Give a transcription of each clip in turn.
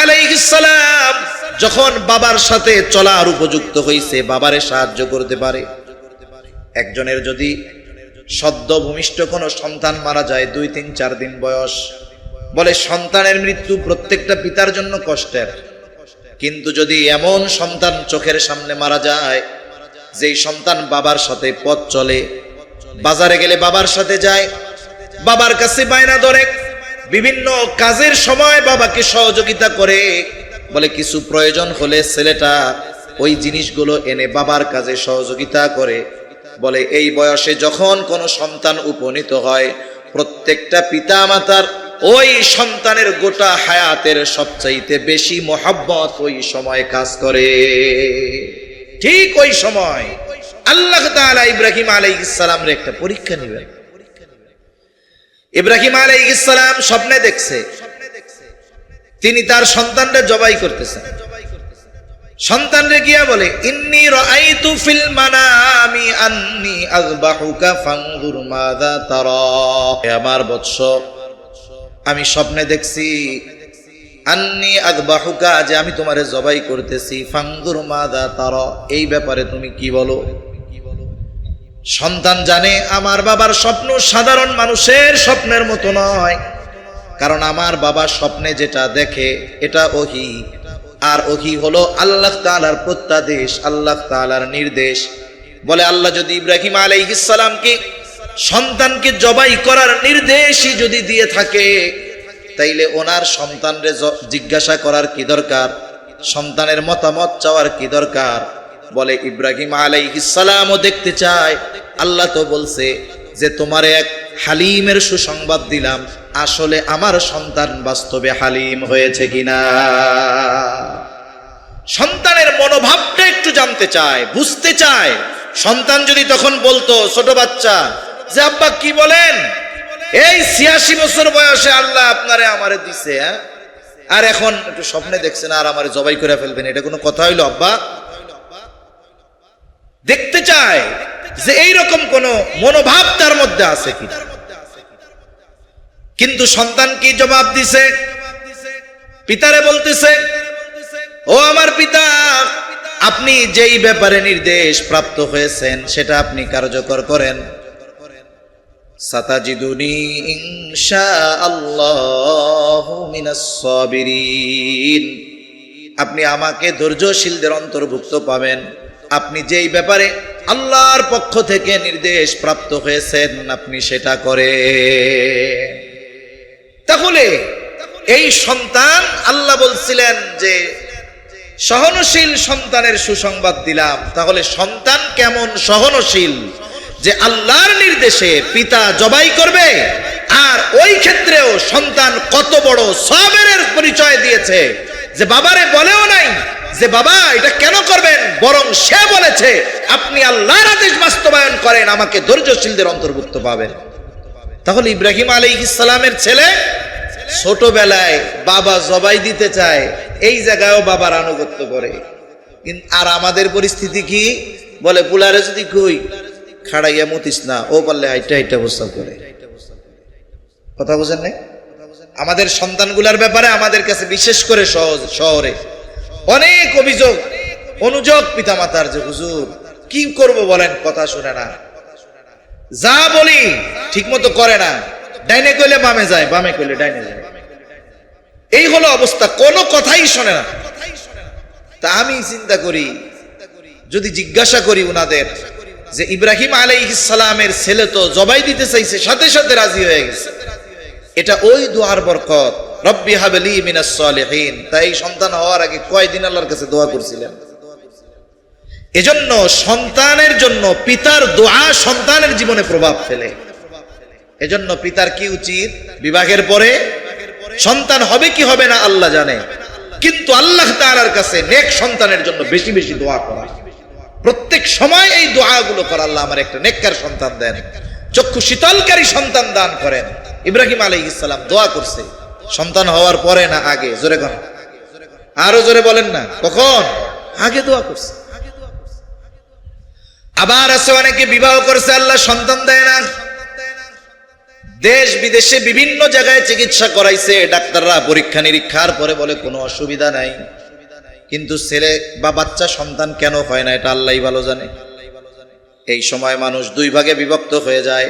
আলাইহিস সালাম যখন বাবার সাথে চলার উপযুক্ত হইছে, বাবারে সাহায্য করতে পারে। একজনের যদি সদ্য ভূমিষ্ঠ কোনো সন্তান মারা যায়, 2, 3, 4 দিন বয়স, বলে সন্তানের মৃত্যু প্রত্যেকটা পিতার জন্য কষ্টের। কিন্তু যদি এমন সন্তান চোখের সামনে মারা যায়, যেই সন্তান বাবার সাথে পথ চলে, বাজারে গেলে বাবার সাথে যায়, বাবার কাছে বায়না ধরে, বিভিন্ন কাজের সময় বাবাকে সহযোগিতা করে, বলে কিছু প্রয়োজন হলে ছেলেটা ওই জিনিসগুলো এনে বাবার কাজে সহযোগিতা করে, বলে এই বয়সে যখন কোনো সন্তান উপনীত হয়, প্রত্যেকটা পিতা মাতার ওই সন্তানের গোটা হায়াতের সবচাইতে বেশি মহব্বত ওই সময় কাজ করে। ঠিক ওই সময় আল্লাহ তাআলা ইব্রাহিম আলাইহিস সালামের একটা পরীক্ষা নেবেন। ইব্রাহিম আলাইহিস সালাম স্বপ্নে দেখছে তিনি তার সন্তানকে জবাই করতেছেন। সন্তানরে গিয়া বলে, ইন্নী রাআইতু ফিল মানামি আন্নী আযবাহুকা ফানজুর মাযা তারা। হে আমার বৎস, আমি স্বপ্নে দেখছি আন্নী আযবাহুকা, যে আমি তোমারে জবাই করতেছি, ফানজুর মাযা তারা, এই ব্যাপারে তুমি কি বলো? সন্তান জানে আমার বাবার স্বপ্ন সাধারণ মানুষের স্বপ্নের মতো নয়, কারণ আমার বাবা স্বপ্নে যেটা দেখে এটা ওহী, আর ওহী হলো আল্লাহ তাআলার প্রত্যাদেশ, আল্লাহ তাআলার নির্দেশ। বলে আল্লাহ যদি ইব্রাহিম আলাইহিস সালামকে সন্তানকে জবাই করার নির্দেশই যদি দিয়ে থাকে, তাইলে ওনার সন্তানরে জিজ্ঞাসা করার কি দরকার? সন্তানের মতামত চাওয়ার কি দরকার? বলে ইব্রাহিম আলাইহিস সালামও দেখতে চায়। আল্লাহ তো বলছে যে তোমারে এক হালিমের সুসংবাদ দিলাম, আসলে আমার সন্তান বাস্তবে হালিম হয়েছে কিনা। সন্তানের মনোভাবটা একটু জানতে চায়, বুঝতে চায়। সন্তান যদি তখন বলতো, ছোট বাচ্চা, যে আব্বা কি বলেন, এই 86 বছর বয়সে আল্লাহ আপনারে আমারে দিছে, আর এখন একটু স্বপ্নে দেখছেন আর আমারে জবাই করে ফেলবেন, এটা কোনো কথা হইলো আব্বা? দেখতে চায় যে এইরকম কোন মনোভাব তার মধ্যে আছে কি। কিন্তু সন্তান কি জবাব দিছে? পিতারে বলতেছে, ও আমার পিতা, আপনি যেই ব্যাপারে নির্দেশ প্রাপ্ত হয়েছেন সেটা আপনি কার্যকর করেন। সাতাজিদুনি ইনশাআল্লাহু মিনাস সাবিরিন, আপনি আমাকে ধৈর্যশীলদের অন্তর্ভুক্ত পাবেন। আপনি যেই ব্যাপারে আল্লাহর পক্ষ থেকে নির্দেশ প্রাপ্ত হয়েছেন আপনি সেটা করে। তাহলে এই সন্তান, আল্লাহ বলছিলেন যে সহনশীল সন্তানের সুসংবাদ দিলাম। তাহলে সন্তান কেমন সহনশীল যে আল্লাহর নির্দেশে পিতা জবাই করবে, আর ওই ক্ষেত্রেও সন্তান কত বড় সবরের পরিচয় দিয়েছে, যে বাবারে বলেও নাই যে বাবা এটা কেন করবেন, বরং সে বলেছে আপনি আল্লাহর আদেশ বাস্তবায়ন করেন, আমাকে ধৈর্যশীলদের অন্তর্ভুক্ত পাবেন। তাহলে ইব্রাহিম আলাইহিস সালামের ছেলে ছোটবেলায় বাবা জবাই দিতে চায়, এই জায়গায়ও বাবার আনুগত্য করে। আর আমাদের পরিস্থিতি কি? বলে বুলারে যদি কই খাড়াইয়া মতিস না, ও বললে হাইটা হাইটা প্রস্তাব করে। কথা বুঝেন নাই? আমাদের সন্তানগুলার ব্যাপারে আমাদের কাছে বিশেষ করে শহরে অনেক অভিযোগ অনুযোগ পিতামাতার, যে হুজুর কি করব বলেন, কথা শুনে না, যা বলি ঠিক মতো করে না, ডাইনে কইলে বামে যায়, বামে কইলে ডাইনে যায়, এই হলো অবস্থা, কোনো কথাই শোনে না। তা আমি চিন্তা করি, যদি জিজ্ঞাসা করি উনাদের যে ইব্রাহিম আলাইহিস সালামের ছেলে তো জবাই দিতে চাইছে, সাথে সাথে রাজি হয়ে গেছে, এটা ওই দুয়ার বরকত, রব্বি হাবলি মিনাস সালিহিন। তাই সন্তান হওয়ার আগে কয়দিন আল্লাহর কাছে দোয়া করছিলেন। এজন্য সন্তানের জন্য পিতার দোয়া সন্তানের জীবনে প্রভাব ফেলে। এজন্য পিতার কি উচিত? বিবাহের পরে সন্তান হবে কি হবে না আল্লাহ জানে, কিন্তু আল্লাহ তাআলার কাছে নেক সন্তানের জন্য বেশি বেশি দোয়া করা, প্রত্যেক সময় এই দোয়াগুলো করা, আল্লাহ আমার একটা নেককার সন্তান দেন, চক্ষু শীতলকারী সন্তান দান করেন। ইব্রাহিম আলাইহিস সালাম দোয়া করছে সন্তান হওয়ার পরে না আগে? জোরে কোন, আরো জোরে বলেন না, কখন? আগে দোয়া করছে। আবার আছে অনেকে বিবাহ করছে, আল্লাহ সন্তান দেয় না, দেশ বিদেশে বিভিন্ন জায়গায় চিকিৎসা করাইছে, ডাক্তাররা পরীক্ষা নিরীক্ষার পরে বলে কোনো অসুবিধা নাই, কিন্তু ছেলে বা বাচ্চা সন্তান কেন হয় না এটা আল্লাহই ভালো জানে। এই সময় মানুষ দুই ভাগে বিভক্ত হয়ে যায়।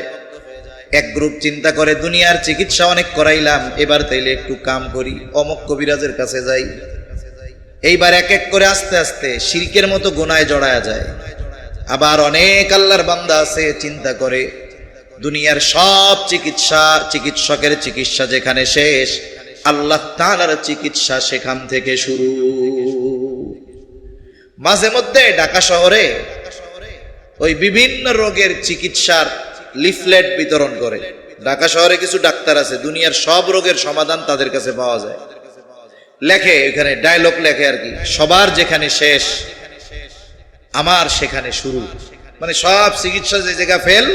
এক গ্রুপ চিন্তা করে দুনিয়ার চিকিৎসা অনেক করাইলাম, এবার তাইলে একটু কাম করি, অমুক কবিরাজের কাছে যাই। এইবার এক এক করে আস্তে আস্তে শিরকের মতো গুনায় জড়ায়া যায়। আবার অনেক আল্লাহর বান্দা আছে চিন্তা করে দুনিয়ার সব চিকিৎসকের চিকিৎসা যেখানে শেষ, আল্লাহ তাআলার চিকিৎসা সেখান থেকে শুরু। মাঝে মধ্যে ঢাকা শহরে ওই বিভিন্ন রোগের চিকিৎসার লিফলেট বিতরণ করে। ঢাকা শহরে কিছু ডাক্তার আছে, দুনিয়ার সব রোগের সমাধান তাদের কাছে পাওয়া যায়। লেখে এখানে ডায়লগ লেখে আর কি, সবার যেখানে শেষ আমার সেখানে শুরু। মানে সব চিকিৎসা যে জায়গা ফেল,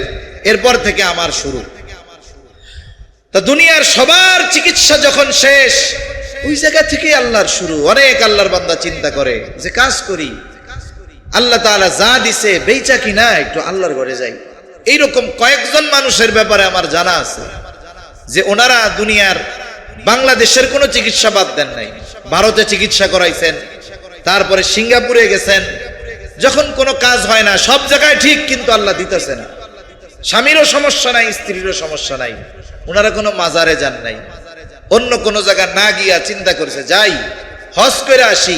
এরপর থেকে আমার শুরু। তা দুনিয়ার সবার চিকিৎসা যখন শেষ, ওই জায়গা থেকে আল্লাহর শুরু। অনেক আল্লাহর বান্দা চিন্তা করে যে কাজ করি, আল্লাহ তাআলা যা দিছে বেচা কিনা একটু আল্লাহর ঘরে যাই। এইরকম কয়েকজন মানুষের ব্যাপারে আমার জানা আছে যে ওনারা দুনিয়ার বাংলাদেশের কোনো চিকিৎসা বাদ দেন নাই, ভারতে চিকিৎসা করাইছেন, তারপরে সিঙ্গাপুরে গেছেন। যখন কোনো কাজ হয় না, সব জায়গায় ঠিক কিন্তু আল্লাহ দিতেছে না, স্বামীরও সমস্যা নাই, স্ত্রীরও সমস্যা নাই, ওনারা কোনো মাজারে যান নাই, অন্য কোনো জায়গা না গিয়া চিন্তা করেছে যাই হজ করে আসি,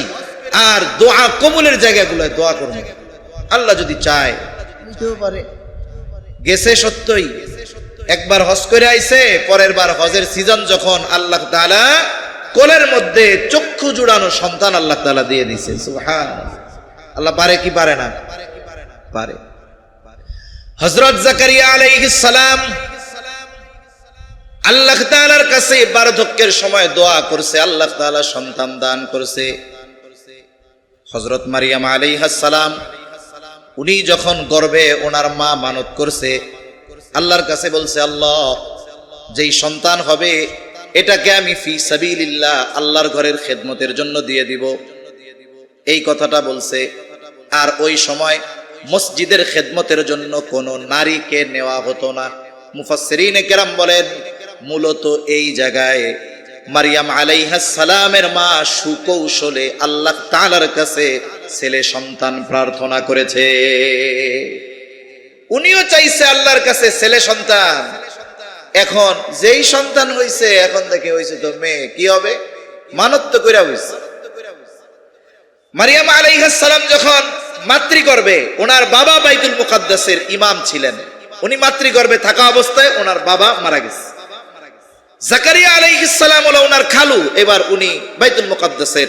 আর দোয়া কবুলের জায়গাগুলোয় দোয়া করবো, আল্লাহ যদি চায় বুঝতেও পারে। গেছে সত্যই, একবার হজ করে আইছে, পরের বার হজের সিজন যখন আল্লাহ তাআলা কোলের মধ্যে চক্ষু জুড়ানো সন্তান আল্লাহ তাআলা দিয়ে দিছে। সুবহানাল্লাহ। আল্লাহ পারে কি পারে না? পারে। হযরত জাকারিয়া আলাইহিস সালাম আল্লাহ তাআলার কাছে বার্ধক্যের সময় দোয়া করছে, আল্লাহ তাআলা সন্তান দান করছে। হযরত মারিয়াম আলাইহিস সালাম উনি যখন গর্ভে ওনার মা মানত করছে, আল্লাহর কাছে বলছে আল্লাহ যেই সন্তান হবে এটাকে আমি ফি সাবিলিল্লাহ আল্লাহর ঘরের খেদমতের জন্য দিয়ে দিব, এই কথাটা বলছে। আর ওই সময় মসজিদের খেদমতের জন্য কোনো নারীকে নেওয়া হতো না। মুফাসসিরিনে কেরাম বলেন মূলত এই জায়গায় মারিয়াম আলাইহিস সালামের মা সুকৌশলে আল্লাহ তাআলার কাছে ছেলে সন্তান প্রার্থনা করেছে। উনিও চাইছে আল্লাহর কাছে ছেলে সন্তান। এখন যেই সন্তান হইছে, এখন থেকে হইছে তো মেয়ে, কি হবে? মানত তো কইরা হইছে। মারিয়াম আলাইহিস সালাম যখন মাতৃগর্ভে, ওনার বাবা বাইতুল মুকাদ্দাসের ইমাম ছিলেন, উনি মাতৃগর্ভে থাকা অবস্থায় ওনার বাবা মারা গেছে। জাকারিয়া আলাইহিস সালাম হলো ওনার খালু, এবার উনি বাইতুল মুকাদ্দাসের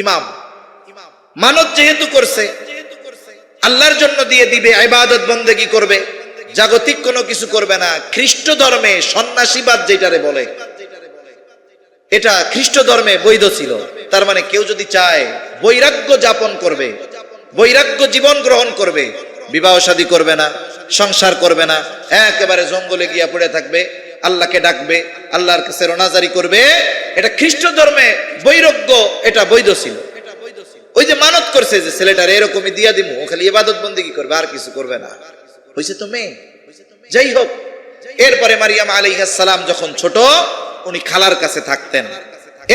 ইমাম। মানত যেহেতু করছে, আল্লাহর জন্য দিয়ে দিবে, ইবাদত বন্দেগী করবে, জাগতিক কোনো কিছু করবে না। খ্রিস্ট ধর্মে সন্ন্যাসীবাদ যেটারে বলে, এটা খ্রিস্ট ধর্মে বৈধ ছিল। তার মানে কেউ যদি চায় বৈরাগ্য যাপন করবে, বৈরাগ্য জীবন গ্রহণ করবে, বিবাহ শাদী করবে না, সংসার করবে না, একেবারে জঙ্গলে গিয়া পড়ে থাকবে, আল্লাহকে ডাকবে, আল্লাহর কাছে রোনাজারি করবে, এটা খ্রিস্ট ধর্মে বৈরাগ্য, এটা বৈধ ছিল। ওই যে মানত করছে যে ছেলেটার এরকমই দিয়া দিমু, ও খালি ইবাদত বন্দেগী করবে, আর কিছু করবে না, হইছে তো মেয়ে। যাই হোক, এরপরে মারিয়াম আলাইহিস সালাম যখন ছোট, উনি খালার কাছে থাকতেন।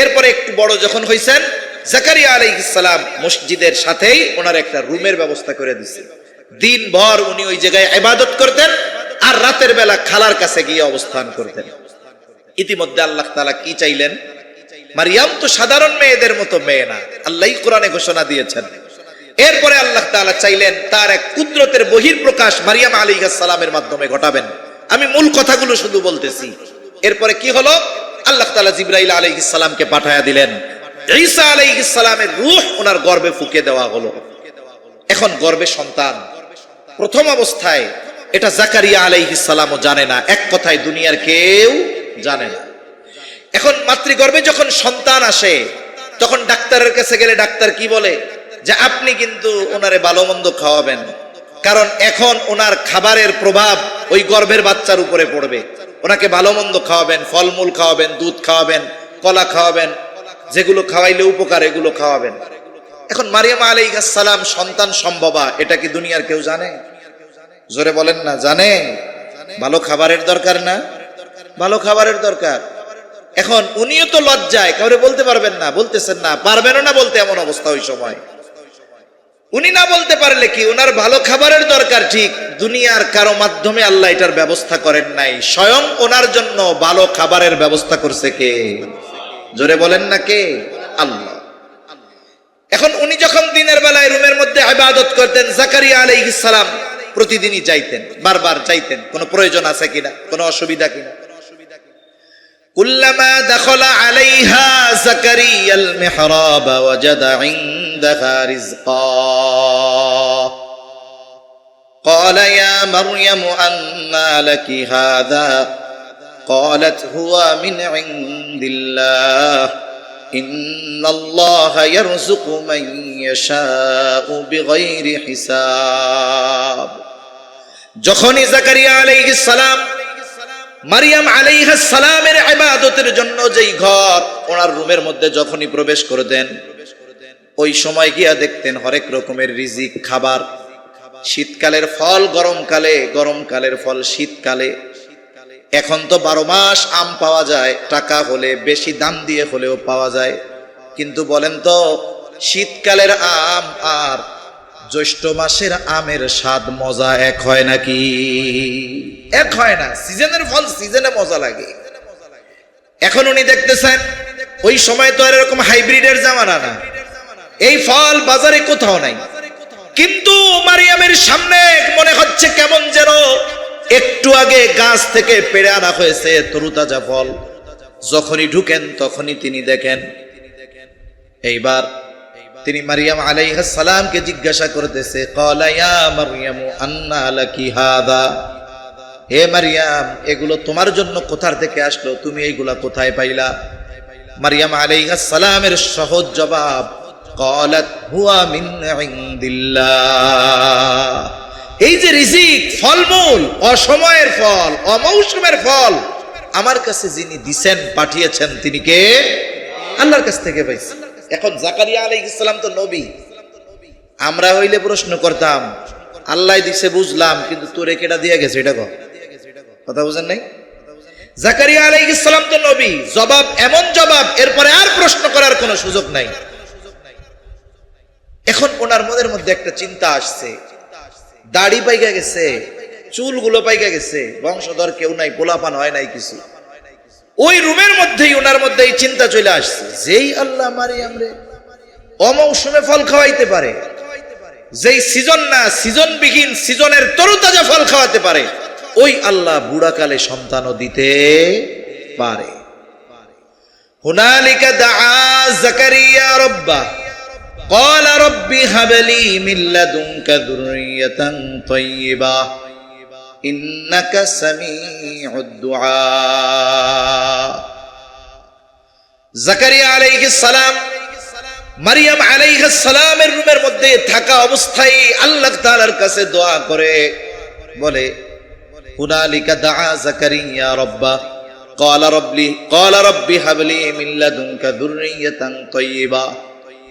এরপরে একটু বড় যখন হইছেন, জাকারিয়া আলাইহিস সালাম মসজিদের সাথেই ওনার একটা রুমের ব্যবস্থা করে দিছে। দিনভর উনি ওই জায়গায় ইবাদত করতেন, আর রাতের বেলা খালার কাছে গিয়ে অবস্থান করতেন। ইতিমধ্যে আল্লাহ তাআলা কি চাইলেন? মারিয়াম তো সাধারণ মেয়েদের মতো মেয়ে না, আল্লাহই কোরআনে ঘোষণা দিয়েছেন। এরপরে আল্লাহ তাআলা চাইলেন তার এক কুদরতের বহিঃপ্রকাশ মারিয়াম আলাইহিস সালামের মাধ্যমে ঘটাবেন। আমি মূল কথাগুলো শুধু বলতেছি। এরপরে কি হলো? আল্লাহ তাআলা জিবরাইল আলাইহিস সালামকে পাঠায়া দিলেন। ঈসা আলাইহিস সালামের রূহ ওনার গর্ভে ফুঁকে দেওয়া হলো। এখন গর্ভে সন্তান। প্রথম অবস্থায় এটা জাকারিয়া আলাইহিস সালামও জানে না, এক কথায় দুনিয়ার কেউ জানে না। এখন মাতৃগর্ভে যখন সন্তান আসে, তখন ডাক্তারের কাছে গেলে ডাক্তার কি বলে? যে আপনি কিন্তু ওনারে ভালো মন্দ খাওয়াবেন, কারণ এখন ওনার খাবারের প্রভাব ওই গর্ভের বাচ্চার উপরে পড়বে। ওনাকে ভালো মন্দ খাওয়াবেন, ফলমূল খাওয়াবেন, দুধ খাওয়াবেন, কলা খাওয়াবেন, যেগুলো খাওয়াইলে উপকার এগুলো খাওয়াবেন। এখন মারিয়াম আলাইহিস সালাম সন্তান সম্ভবা, এটা কি দুনিয়ার কেউ জানে? জোরে বলেন না, জানে? ভালো খাবারের দরকার না? ভালো খাবারের দরকার। এখন উনিও তো লজ্জায় কাউরে বলতে পারবেন না, বলতেছেন না, পারবেনও না বলতে, এমন অবস্থা ওই সময়। উনি না বলতে পারলে কি, ওনার ভালো খাবারের দরকার ঠিক, দুনিয়ার কারো মাধ্যমে আল্লাহ এটার ব্যবস্থা করেন নাই, স্বয়ং ওনার জন্য ভালো খাবারের ব্যবস্থা করছে কে? জোরে বলেন না কে? আল্লাহ। এখন উনি যখন দিনের বেলায় রুমের মধ্যে ইবাদত করতেন, জাকারিয়া আলাইহিস সালাম প্রতিদিনই যাইতেন, বারবার যাইতেন, কোনো প্রয়োজন আছে কিনা, কোনো অসুবিধা কিনা। কুল্লামা দাখালা আলাইহা জাকারিয়াল মিহরাব ওয়াজাদা ইনদাহা রিজকা ক্বালা ইয়া মারইয়াম আন্না লাকি হাযা ক্বালাত হুয়া মিন ইনদিল্লাহ ইন্নাল্লাহা ইয়ারযুকু মান ইয়াশাউ বিগাইরি হিসাব। যখনই জাকারিয়া আলাইহিস সালাম মারিয়াম আলাইহিস সালামের ইবাদতের জন্য যেই ঘর, ওনার রুমের মধ্যে যখনই প্রবেশ করতেন, ওই সময় গিয়া দেখতেন হরেক রকমের রিজিক, খাবার, শীতকালের ফল গরমকালে, গরমকালের ফল শীতকালে। এখন তো 12 মাস আম পাওয়া যায়, টাকা হলে বেশি দাম দিয়ে হলেও পাওয়া যায়, কিন্তু বলেন তো শীতকালের আম আর জ্যৈষ্ঠ মাসের আমের স্বাদ মজা এক হয় নাকি? এক হয় না। সিজনের ফল সিজনে মজা লাগে। এখন উনি দেখতেছেন ওই সময় তো আর এরকম হাইব্রিডের জামানা না, এই ফল বাজারে কোথাও নাই, কিন্তু মারিয়ামের সামনে মনে হচ্ছে কেমন যেন একটু আগে গাছ থেকে পেড়ে আনা হয়েছে তরুতাজা ফল। যখনই ঢুকেন তখনই তিনি দেখেন। এইবার তিনি মারিয়াম আলাইহিস সালামকে জিজ্ঞাসা করতেছে, ক্বালা ইয়া মারইয়াম আন্না লাকি হাযা, হে মারিয়াম, এগুলো তোমার জন্য কোথা থেকে আসলো, তুমি এইগুলা কোথায় পাইলা? মারিয়াম আলাইহিস সালামের সহজ জবাব, ক্বালাত হুয়া মিন ইনদিল্লাহ। এই যে রিজিক, ফলমূল, অসময়ের ফল, অমৌসুমের ফল, আমার কাছে যিনি দিছেন, পাঠিয়েছেন, তিনি কে? আল্লাহর কাছ থেকে পাইছি। এখন জাকারিয়া আলাইহিস সালাম তো নবী, আমরা হইলে প্রশ্ন করতাম, আল্লাহ দিছে বুঝলাম, কিন্তু তোরে কেডা দিয়া গেছে, এটা কথা বুঝেন নাই? জাকারিয়া আলাইহিস সালাম তো নবী, জবাব এমন জবাব, এরপরে আর প্রশ্ন করার কোনো সুযোগ নাই। এখন ওনার মনের মধ্যে একটা চিন্তা আসছে, দাড়ি পাইকা গেছে, চুলগুলো পাইকা গেছে, বংশধর কেউ নাই, পোলাপান হয় নাই কিছু। ওই রুমের মধ্যেই ওনার মধ্যে এই চিন্তা চলে আসছে, যেই আল্লাহ মারিয়াম রে অমৌসুমে ফল খাওয়াইতে পারে, যেই সিজন না, সিজনবিহীন সিজনের তরুতাজা ফল খাওয়াতে পারে, ওই আল্লাহ বুড়াকালে সন্তানও দিতে পারে। হুনালিকা দাআ জাকারিয়া রাব্বাহ ক্বালা রাব্বি হাবলি মিন লাদুনকা যুররিয়াতান তাইয়্যিবাহ ইন্নাকা সামিউদ দুআ। জাকারিয়া আলাইহিস সালাম মারিয়াম আলাইহিস সালামের রুমের মধ্যে থাকা অবস্থায় আল্লাহ তাআলার কাছে দোয়া করে বলে, হুনালিকা দাআ জাকারিয়া রাব্বাহ ক্বালা রাব্বি হাবলি মিন লাদুনকা যুররিয়াতান তাইয়্যিবাহ।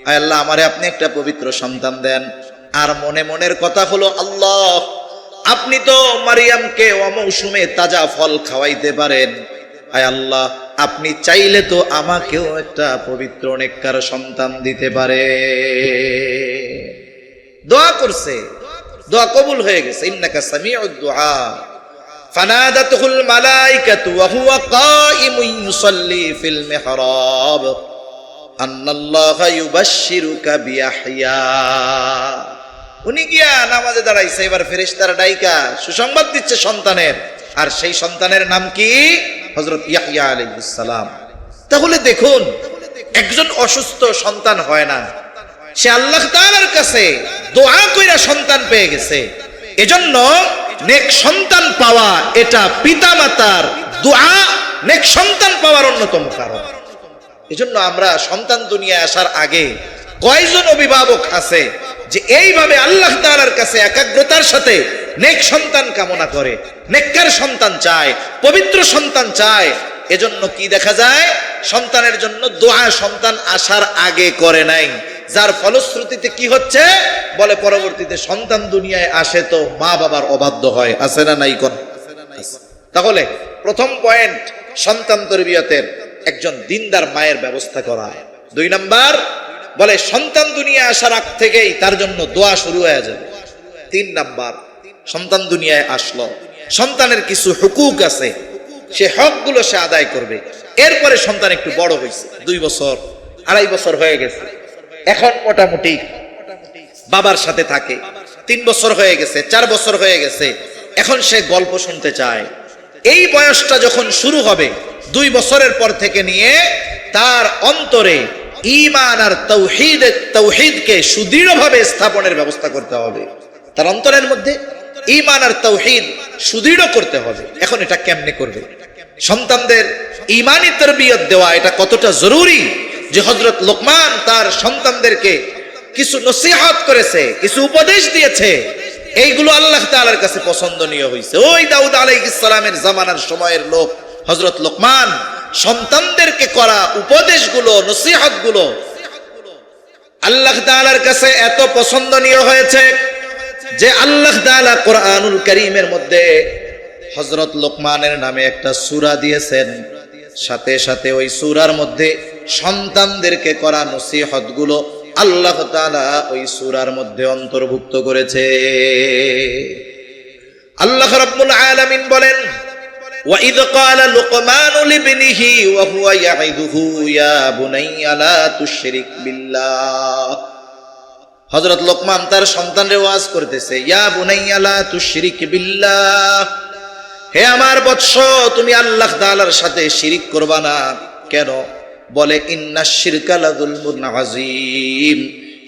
আয় আল্লাহ, আমারে আপনি একটা পবিত্র সন্তান দেন। আর মনে মনের কথা হলো, আল্লাহ আপনি তো মারিয়ামকে অমৌসুমে তাজা ফল খাওয়াইতে পারেন, আয় আল্লাহ আপনি চাইলে তো আমাকেও একটা পবিত্র নেককার সন্তান দিতে পারে। দোয়া করছে, দোয়া কবুল হয়ে গেছে। ইন্নাকা সামিউদ দুআ। ফানাদাতুল মালাইকাতু ওয়া হুয়া কাইমুন ইউসাল্লি ফিল মিহরাব আন্নাল্লাহা ইউবাশশিরুকা বিয়াহইয়া। উনি গিয়া নামাজে দাঁড়াইছে, এবার ফেরেশতারা ডাইকা সুসংবাদ দিচ্ছে সন্তানের, আর সেই সন্তানের নাম কি? হযরত ইয়াহইয়া আলাইহিস সালাম। তাহলে দেখুন, একজন অসুস্থ সন্তান হয় না, সে আল্লাহ তাআলার কাছে দোয়া কইরা সন্তান পেয়ে গেছে। এজন্য নেক সন্তান পাওয়া এটা পিতামাতার দোয়া নেক সন্তান পাওয়ার অন্যতম কারণ। এজন্য আমরা সন্তান দুনিয়ায় আসার আগে কয়জন অভিভাবক আছে যে এইভাবে আল্লাহ তাআলার কাছে একাগ্রতার সাথে নেক সন্তান কামনা করে, নেককার সন্তান চায়, পবিত্র সন্তান চায়। এজন্য কি দেখা যায়, সন্তানের জন্য দোয়া সন্তান আসার আগে করে নাই, যার ফলশ্রুতিতে কি হচ্ছে, বলে পরবর্তীতে সন্তান দুনিয়ায় আসে তো মা বাবার অবাধ্য হয়। আছে না নাই কোন? তাহলে প্রথম পয়েন্ট সন্তান তরবিয়তের একজন দিনদার মায়ের ব্যবস্থা করা। 2 নাম্বার বলে সন্তান দুনিয়ায় আসার আগ থেকেই তার জন্য দোয়া শুরু হয়ে যাবে। 3 নাম্বার সন্তান দুনিয়ায় আসলো, সন্তানের কিছু হুকুক আছে, সে হকগুলো সে আদায় করবে। এরপরে সন্তান একটু বড় হয়েছে, 2 বছর 2.5 বছর হয়ে গেছে, এখন মোটামুটি বাবার সাথে থাকে, 3 বছর হয়ে গেছে, 4 বছর হয়ে গেছে, এখন সে গল্প শুনতে চায়। এই বয়সটা যখন শুরু হবে 2 বছরের পর থেকে নিয়ে তার অন্তরে ঈমান আর তাওহীদকে সুদৃঢ়ভাবে স্থাপনের ব্যবস্থা করতে হবে। তার অন্তরের মধ্যে ঈমান আর তাওহীদ সুদৃঢ় করতে হবে। এখন এটা কেমনে করবে? সন্তানদের ঈমানি তারবিয়ত দেওয়া এটা কতটা জরুরি যে হযরত লোকমান তার সন্তানদেরকে কিছু নসিহত করেছে, কিছু উপদেশ দিয়েছে, এইগুলো আল্লাহ তাআলার কাছে পছন্দনীয় হয়েছে। ওই দাউদ আলাইহিস সালামের জামানার সময়ের লোক হযরত লোকমান সন্তানদেরকে করা উপদেশগুলো, নসিহতগুলো আল্লাহ তাআলার কাছে এত পছন্দনীয় হয়েছে যে আল্লাহ তাআলা কোরআনুল কারীমের মধ্যে হযরত লোকমানের নামে একটা সূরা দিয়েছেন। সাথে সাথে ওই সূরার মধ্যে সন্তানদেরকে করা নসিহতগুলো আল্লাহ তাআলা ওই সূরার মধ্যে অন্তর্ভুক্ত করেছে। আল্লাহ রাব্বুল আলামিন বলেন, وَإِذْ قَالَ لُقْمَانُ لِابْنِهِ وَهُوَ يَعِظُهُ يَا بُنَيَّ لَا تُشْرِكْ بِاللَّهِ। হযরত লোকমান তার সন্তানরে ওয়াজ করতেছে, ইয়া বুনাইয়া লা তুশরিক বিল্লাহ, হে আমার বৎস তুমি আল্লাহ তাআলার সাথে শিরিক করবা না। কেন? বলে ইন্নাশ শিরকা লাযুলমুন আযীম,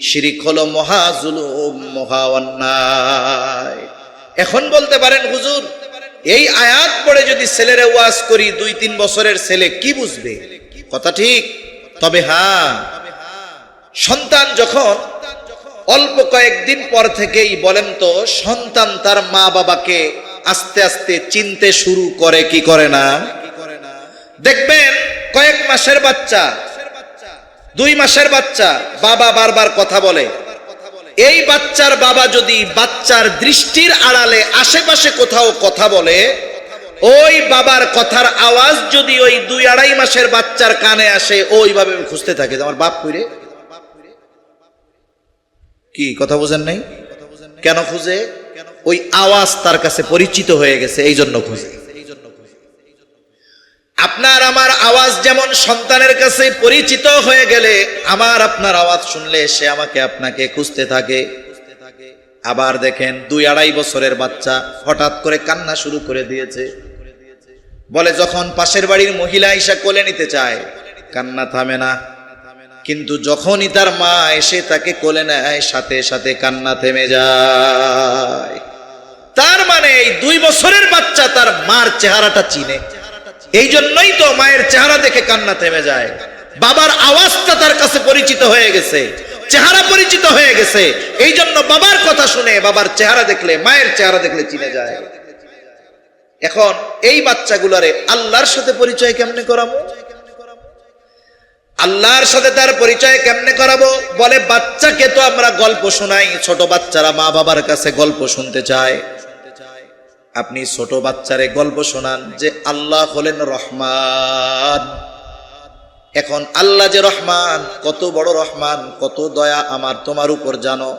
শিরিক হলো মহা জুলুম, মহা অন্যায়। এখন বলতে পারেন হুজুর এই আয়াত পড়ে যদি ছেলেরে ওয়াজ করি, 2-3 বছরের ছেলে কি বুঝবে? কথা ঠিক, তবে হ্যাঁ, সন্তান যখন অল্প কয়েকদিন পর থেকেই বলেন তো সন্তান তার মা বাবাকে আস্তে আস্তে চিনতে শুরু করে কি করে না? দেখবেন কয়েক মাসের বাচ্চা, 2 মাসের বাচ্চা বাবা বারবার কথা বলে। এই বাচ্চার বাবা যদি বাচ্চার দৃষ্টির আড়ালে আশেপাশে কোথাও কথা বলে, ওই বাবার কথার আওয়াজ যদি ওই 2-2.5 মাসের বাচ্চার কানে আসে, ওইভাবে খুঁজতে থাকে আমার বাপ কইরে। কি কথা বুঝেন নাই? কেন খুঁজে? ওই আওয়াজ তার কাছে পরিচিত হয়ে গেছে, এই জন্য খুঁজে। আপনার আমার আওয়াজ যেমন সন্তানের কাছে পরিচিত হয়ে গেলে আমার আপনার আওয়াজ শুনলে সে আমাকে আপনাকে খুঁজতে থাকে। আবার দেখেন 2-2.5 বছরের বাচ্চা হঠাৎ করে কান্না শুরু করে দিয়েছে, বলে যখন পাশের বাড়ির মহিলা এসে কোলে নিতে চায় কান্না থামে না, কিন্তু যখনই তার মা এসে তাকে কোলে নেয় সাথে সাথে কান্না থেমে যায়। তার মানে এই 2 বছরের বাচ্চা তার মার চেহারাটা চিনে, এই জন্যই তো মায়ের চেহারা দেখে কান্না থেমে যায়। বাবার আওয়াজটা তার কাছে পরিচিত হয়ে গেছে, চেহারা পরিচিত হয়ে গেছে, এই জন্য বাবার কথা শুনে বাবার চেহারা দেখলে, মায়ের চেহারা দেখলে চিনে যায়। এখন এই বাচ্চাগুলারে আল্লাহর সাথে পরিচয় কেমনে করাবো? আল্লাহর সাথে তার পরিচয় কেমনে করাবো? বলে বাচ্চাকে তো আমরা গল্প শোনাই, ছোট বাচ্চারা মা বাবার কাছে গল্প শুনতে চায়। আপনি ছোট বাচ্চারে গল্প শোনান যে আল্লাহ হলেন রহমান। এখন আল্লাহ যে রহমান, কত বড় রহমান, কত দয়া আমার তোমার উপর জানো।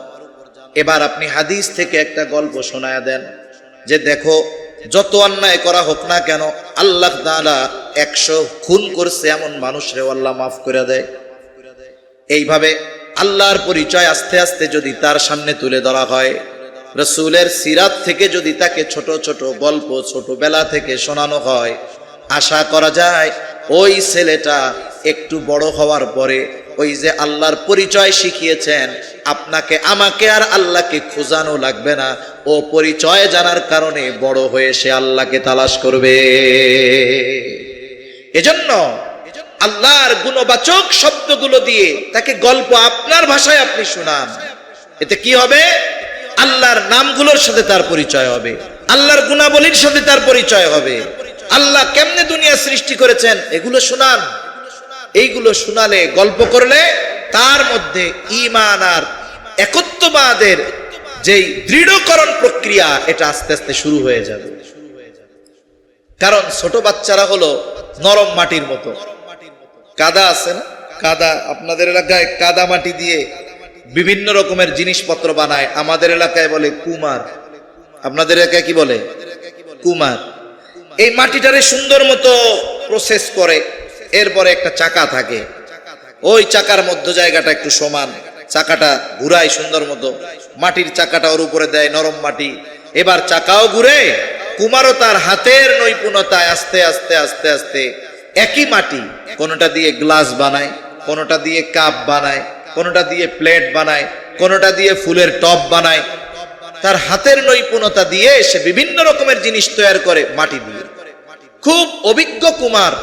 এবার আপনি হাদিস থেকে একটা গল্প শোনায়া দেন যে দেখো যত অন্যায় করা হোক না কেন আল্লাহ তাআলা 100 খুন করছে এমন মানুষরে আল্লাহ মাফ করে দেয়। এইভাবে আল্লাহর পরিচয় আস্তে আস্তে যদি তার সামনে তুলে ধরা হয়, রাসূলের সিরাত থেকে যদি তাকে ছোট ছোট গল্প ছোটবেলা থেকে শোনানো হয়, আশা করা যায় ওই ছেলেটা একটু বড় হওয়ার পরে ওই যে আল্লাহর পরিচয় শিখিয়েছেন, আপনাকে আমাকে আর আল্লাহকে খোঁজানো লাগবে না, ও পরিচয় জানার কারণে বড় হয়ে সে আল্লাহকে তালাশ করবে। এজন্য আল্লাহর গুণবাচক শব্দগুলো দিয়ে তাকে গল্প আপনার ভাষায় আপনি শোনান। এতে কি হবে? আল্লাহর নামগুলোর সাথে তার পরিচয় হবে, আল্লাহর গুণাবলীর সাথে তার পরিচয় হবে, আল্লাহ কেমনে দুনিয়া সৃষ্টি করেছেন এগুলো শোনান। এইগুলো শোনালে, গল্প করলে তার মধ্যে ঈমান আর একত্ববাদের যেই দৃঢ়করণ প্রক্রিয়া এটা আস্তে আস্তে শুরু হয়ে যাবে। কারণ ছোট বাচ্চারা হলো নরম মাটির মতো। কাদা আছে না, কাদা, আপনাদের এলাকায় কাদা মাটি দিয়ে বিভিন্ন রকমের জিনিসপত্র বানায়, আমাদের এলাকায় বলে কুমার। আপনাদের এলাকায় কি বলে? কুমার। এই মাটিটারে সুন্দর মতো প্রসেস করে, এরপরে একটা চাকা থাকে, ওই চাকার মধ্য জায়গাটা একটু সমান, চাকাটা ঘুরায় সুন্দর মতো, মাটির চাকাটা ওর উপরে দেয়, নরম মাটি, এবার চাকাও ঘুরে। কুমারও তার হাতের নৈপুণ্যতায় আস্তে আস্তে আস্তে আস্তে একই মাটি, কোনোটা দিয়ে গ্লাস বানায়, কোনোটা দিয়ে কাপ বানায়, কোনোটা দিয়ে প্লেট বানায়, কোনোটা দিয়ে ফুলের টব বানায়, তার হাতের নৈপুণ্যতা দিয়ে সে বিভিন্ন রকমের জিনিস তৈরি করে মাটি দিয়ে। খুব অভিজ্ঞ কুমার,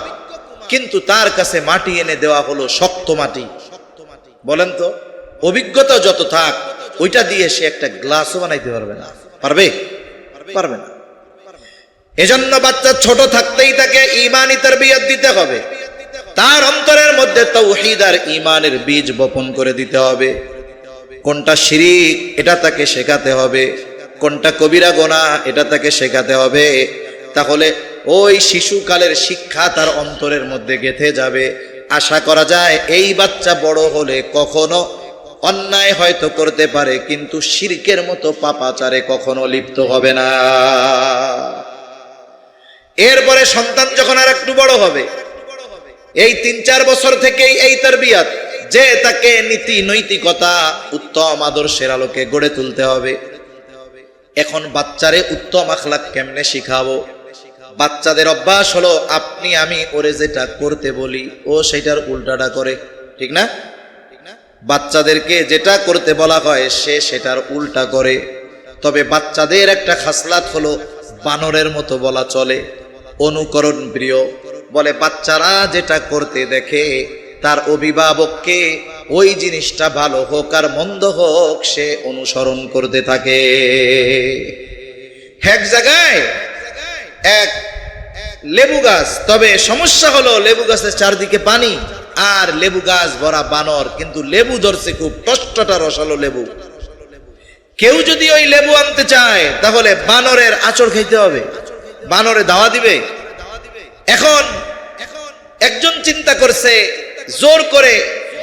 কিন্তু তার কাছে মাটি এনে দেওয়া হলো শক্ত মাটি। বলেন তো, অভিজ্ঞতা যত থাক, ওইটা দিয়ে সে একটা গ্লাসও বানাইতে পারবে না। পারবে? পারবে না। এজন্য বাচ্চা ছোট থাকতেই তাকে ঈমানি তারবিয়ত দিতে হবে, তার অন্তরের মধ্যে তাওহীদ আর ঈমানের বীজ বপন করে দিতে হবে। কোনটা শিরিক এটা তাকে শেখাতে হবে, কোনটা কবিরা গুনাহ এটা তাকে শেখাতে হবে। তাহলে ওই শিশুকালের শিক্ষা তার অন্তরের মধ্যে গেঁথে যাবে। আশা করা যায় এই বাচ্চা বড় হলে কখনো অন্যায় হয়তো করতে পারে, কিন্তু শিরকের মতো পাপাচারে কখনো লিপ্ত হবে না। এরপরে সন্তান যখন আর একটু বড় হবে, এই ৩-৪ বছর থেকেই এই তারবিয়ত, যে তাকে নীতি নৈতিকতা উত্তম আদর্শের আলোকে গড়ে তুলতে হবে। এখন বাচ্চারে উত্তম আখলাক কেমনে শিখাবো? বাচ্চাদের অভ্যাস হলো আপনি আমি ওরে যেটা করতে বলি ও সেটার উল্টাটা করে, ঠিক না? বাচ্চাদেরকে যেটা করতে বলা হয় সে সেটার উল্টা করে। তবে বাচ্চাদের একটা খাসলাত হলো বানরের মতো বলা চলে, অনুকরণ প্রিয়। বলে বাচ্চারা যেটা করতে দেখে তার অভিভাবককে ওই জিনিসটা ভালো হোক আর মন্দ হোক সে অনুসরণ করতে থাকে। এক জায়গায় এক লেবু গাছ, তবে সমস্যা হলো লেবু গাছের চারদিকে পানি আর লেবু গাছ ভরা বানর, কিন্তু লেবু ধরছে খুব টষ্টটা রসালো লেবু। কেউ যদি ওই লেবু আনতে চায় তাহলে বানরের আঁচড় খাইতে হবে, বানরে দাওয়া দিবে। এখন একজন চিন্তা করছে জোর করে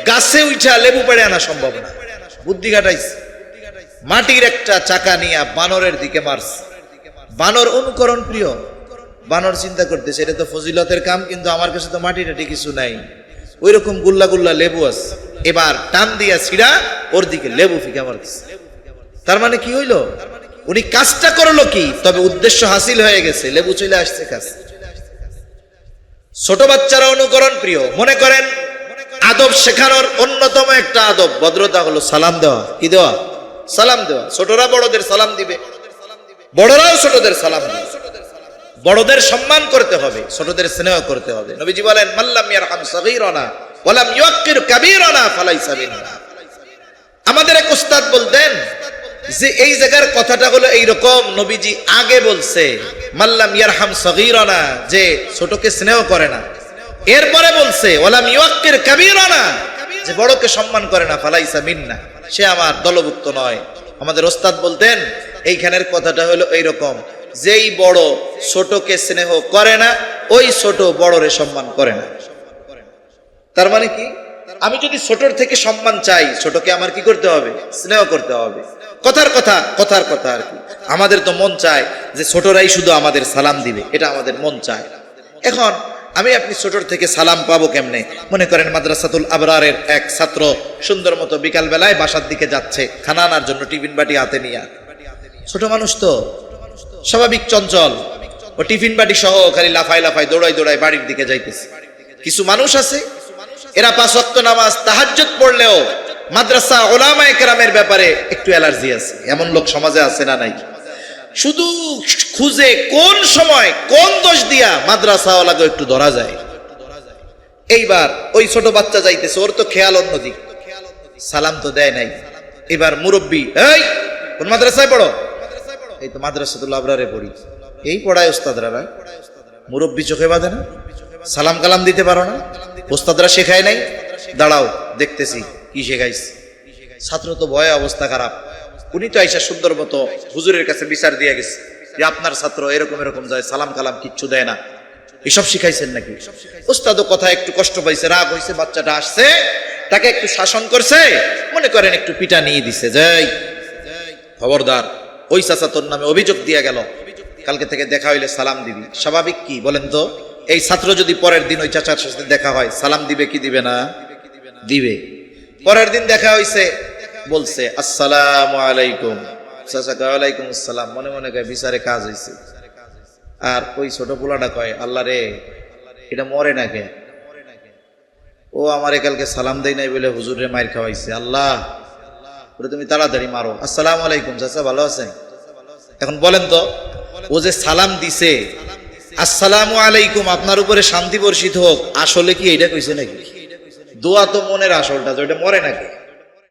গাছে উঠা লেবু পেড়ে আনা সম্ভব না, বুদ্ধি খাটাইছে, মাটির একটা চাকা নিয়ে বানরের দিকে মারছে। বানর অনুকরণ প্রিয়, বানর চিন্তা করতেছে এটা তো ফজিলতের কাম, কিন্তু আমার কাছে তো মাটি টাটি কিছু নাই, ওই রকম গুল্লা গুল্লা লেবু আছে, এবার টান দিয়া ছিড়া ওর দিকে লেবু ফিকা মারতেছে। তার মানে কি হইলো? উনি কাজটা করলো কি, তবে উদ্দেশ্য হাসিল হয়ে গেছে, লেবু চলে আসছে কাছে। ছোট বাচ্চারা অনুকরণ প্রিয়। মনে করেন আদব শেখানোর অন্যতম একটা আদব ভদ্রতা হলো সালাম দেওয়া। কি দেওয়া? সালাম দেওয়া। ছোটরা বড়দের সালাম দিবে, বড়রাও ছোটদের সালাম দিবে। বড়দের সম্মান করতে হবে, ছোটদের স্নেহ করতে হবে। নবীজি বলেন মাল্লাম ইয়ারহাম সাগীরানা ওয়ালাম ইউক্কির কাবীরানা ফালাইসা মিন্না। আমাদের এক উস্তাদ বলতেন যে এই জায়গার কথাটা হলো এইরকম, নবীজি আগে বলছে মাল্লাম ইয়ারহাম সাগীরানা, যে ছোটকে স্নেহ করে না, এরপরে বলছে ওয়ালাম ইউক্কির কাবীরানা, যে বড়কে সম্মান করে না, ফালাইসা মিন্না, সে আমার দলভুক্ত নয়। আমাদের ওস্তাদ বলতেন এইখানের কথাটা হলো এইরকম, যেই বড় ছোটকে স্নেহ করে না ওই ছোট বড়রে সম্মান করে না। তার মানে কি, আমি যদি ছোটর থেকে সম্মান চাই, ছোটকে আমার কি করতে হবে? স্নেহ করতে হবে। কথার কথা আর কি। আমাদের তো মন চায় যে ছোটরাই শুধু আমাদের সালাম দিবে, এটা আমাদের মন চায়। এখন আমি আপনি ছোটর থেকে সালাম পাবো কেমনে? মনে করেন মাদ্রাসাতুল আবরারের এক ছাত্র সুন্দর মতো বিকাল বেলায় বাসার দিকে যাচ্ছে খানা আনার জন্য, টিফিন বাটি হাতে নিয়ে। ছোট মানুষ তো স্বাভাবিক চঞ্চল, ও টিফিন বাটি সহ খালি লাফাই লাফাই দৌড়াই দৌড়াই বাড়ির দিকে যাইতেছে। কিছু মানুষ আছে এরা 5 ওয়াক্ত নামাজ তাহাজ্জুদ পড়লেও মাদ্রাসা উলামায়ে কেরামের ব্যাপারে একটু অ্যালার্জি আছে। এমন লোক সমাজে আছে না নাই? শুধু খুঁজে কোন সময় কোন দোষ দিয়া মাদ্রাসাওয়ালাকে একটু ধরা যায়। এইবার ওই ছোট বাচ্চা যাইতেছে, ওর তো খেয়াল অন্যদিক, সালাম তো দেয় নাই। এবার মুরব্বী, এই কোন মাদ্রাসায় পড়ো? এই তো মাদ্রাসাতুল আবরারে পড়ি। এই পড়ায় ওস্তাদরা, মুরব্বী চোখে বাঁধে না? সালাম কালাম দিতে পারো না? ওস্তাদরা শেখায় নাই? দাঁড়াও দেখতেছি কি শেখাইছে। ছাত্র তো ভয়ে অবস্থা খারাপ, উনি তো আইসা সুন্দর মতো হুজুরের কাছে বিচার দিয়ে গেছে, যে আপনার ছাত্র এরকম এরকম যায়, সালাম কালাম কিচ্ছু দেয় না, এসব শিখাইছেন নাকি? উস্তাদও কথা একটু কষ্ট পাইছে, রাগ হয়েছে, বাচ্চাটা আসছে, তাকে একটু শাসন করছে, মনে করেন একটু পিটা নিয়ে দিছে, যাই খবরদার, ওই চাচা তোর নামে অভিযোগ দিয়ে গেল, কালকে থেকে দেখা হইলে সালাম দিবি। স্বাভাবিক কি বলেন তো? এই ছাত্র যদি পরের দিন ওই চাচার সাথে দেখা হয়, সালাম দিবে কি দিবে না? দিবে। পরের দিন দেখা হইছে, বলছে আসসালামু আলাইকুম, চাচা কয় ওয়ালাইকুম আসসালাম, মনে মনে কয় বিচারে কাজ হইছে। আর ওই ছোট পোলাটা কয় আল্লাহ রে, এটা মরে না কে? ও আমারে কালকে সালাম দেই নাই বলে হুজুরে মাইর খাওয়াইছে, আল্লাহ ওরে তুমি তাড়াতাড়ি মারো। আসসালামু আলাইকুম চাচা, ভালো আছেন? এখন বলেন তো, ও যে সালাম দিছে, আসসালামু আলাইকুম আপনার উপরে শান্তি বর্ষিত হোক, আসলে কি এইটা কইছে নাকি? দোয়া তো মনের আসলটা, ওইটা মরে নাকি?